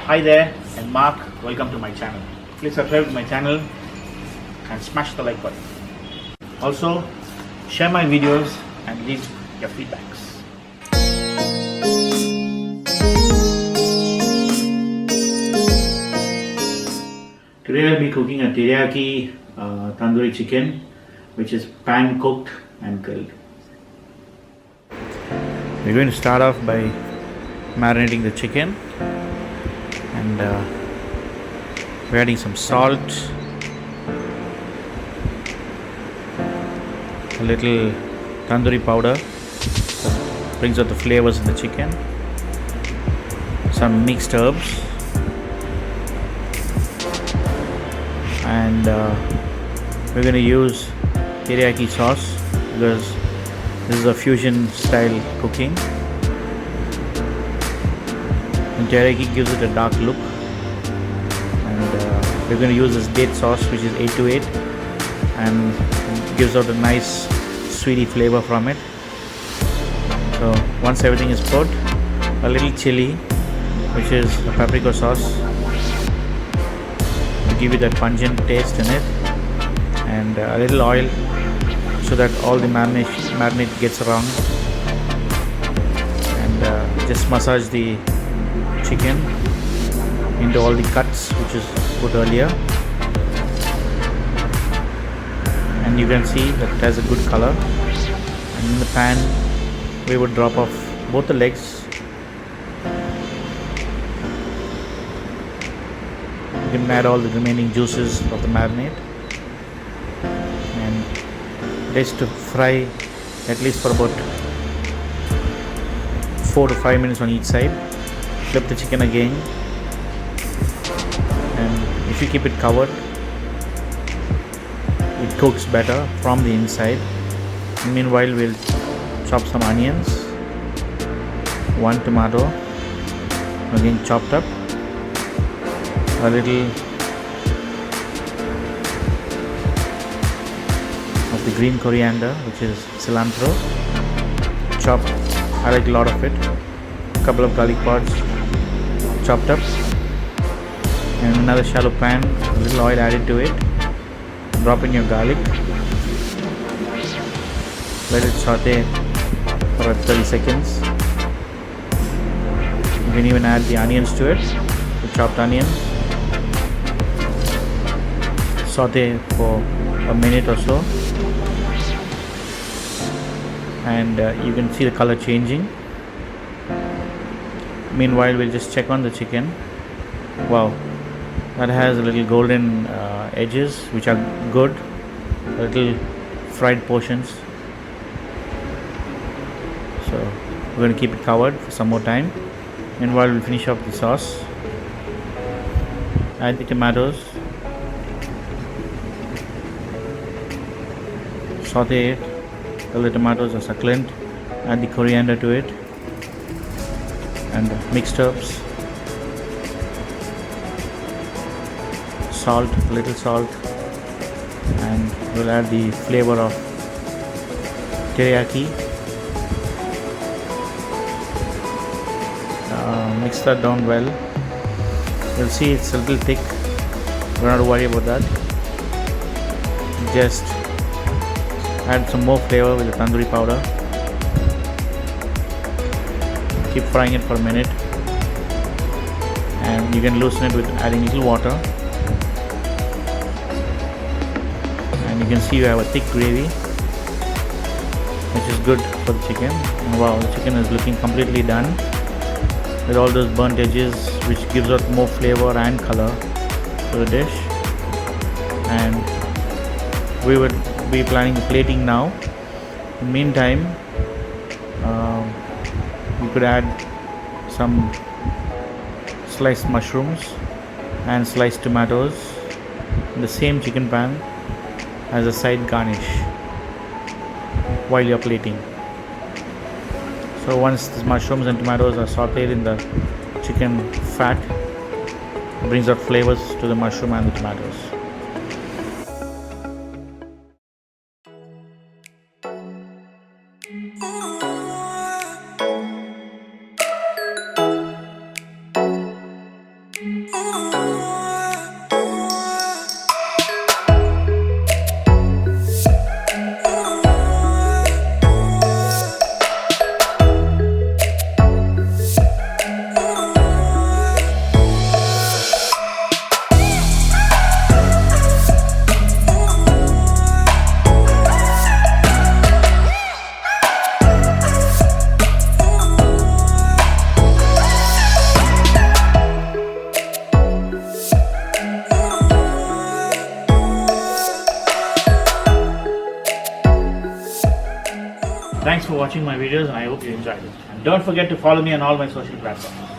Hi there, I'm Mark. Welcome to my channel. Please subscribe to my channel and smash the like button. Also, share my videos and leave your feedbacks. Today I'll be cooking a teriyaki tandoori chicken, which is pan cooked and grilled. We're going to start off by marinating the chicken, and we're adding some salt, a little tandoori powder that brings out the flavors in the chicken, some mixed herbs, and we're going to use teriyaki sauce because this is a fusion style cooking, and teriyaki gives it a dark look. And we're going to use this date sauce, which is 𝐂𝐡𝐢, and gives out a nice sweety flavor from it. So once everything is put, a little chili, which is a paprika sauce, to give you that pungent taste in it, and a little oil so that all the marinade gets around, and just massage the chicken into all the cuts which is put earlier, and you can see that it has a good color. And in the pan we would drop off both the legs. You can add all the remaining juices of the marinade, and let to fry at least for about 4 to 5 minutes on each side. Flip the chicken again, and if you keep it covered, it cooks better from the inside. Meanwhile, we'll chop some onions, 1 tomato, again chopped up, a little of the green coriander, which is cilantro, chopped. I like a lot of it. A couple of garlic pods chopped up, and another shallow pan, a little oil added to it. Drop in your garlic, let it saute for 30 seconds. You can even add the onions to it, the chopped onions. Saute for a minute or so, and you can see the color changing. Meanwhile, we'll just check on the chicken. Wow, that has a little golden edges, which are good, little fried portions. So we're going to keep it covered for some more time. Meanwhile, we'll finish off the sauce. Add the tomatoes, saute it till the tomatoes are succulent. Add the coriander to it, and mixed herbs, salt, a little salt, and we'll add the flavor of teriyaki. Mix that down well. You'll see it's a little thick. Don't have to worry about that. Just add some more flavor with the tandoori powder. Keep frying it for a minute, and you can loosen it with adding a little water, and you can see you have a thick gravy, which is good for the chicken. And wow, the chicken is looking completely done with all those burnt edges, which gives out more flavor and color to the dish. And we would be planning the plating now. In the meantime, you could add some sliced mushrooms and sliced tomatoes in the same chicken pan as a side garnish while you're plating. So once the mushrooms and tomatoes are sauteed in the chicken fat, it brings out flavors to the mushroom and the tomatoes. Thanks for watching my videos and I hope you enjoyed it. And don't forget to follow me on all my social platforms.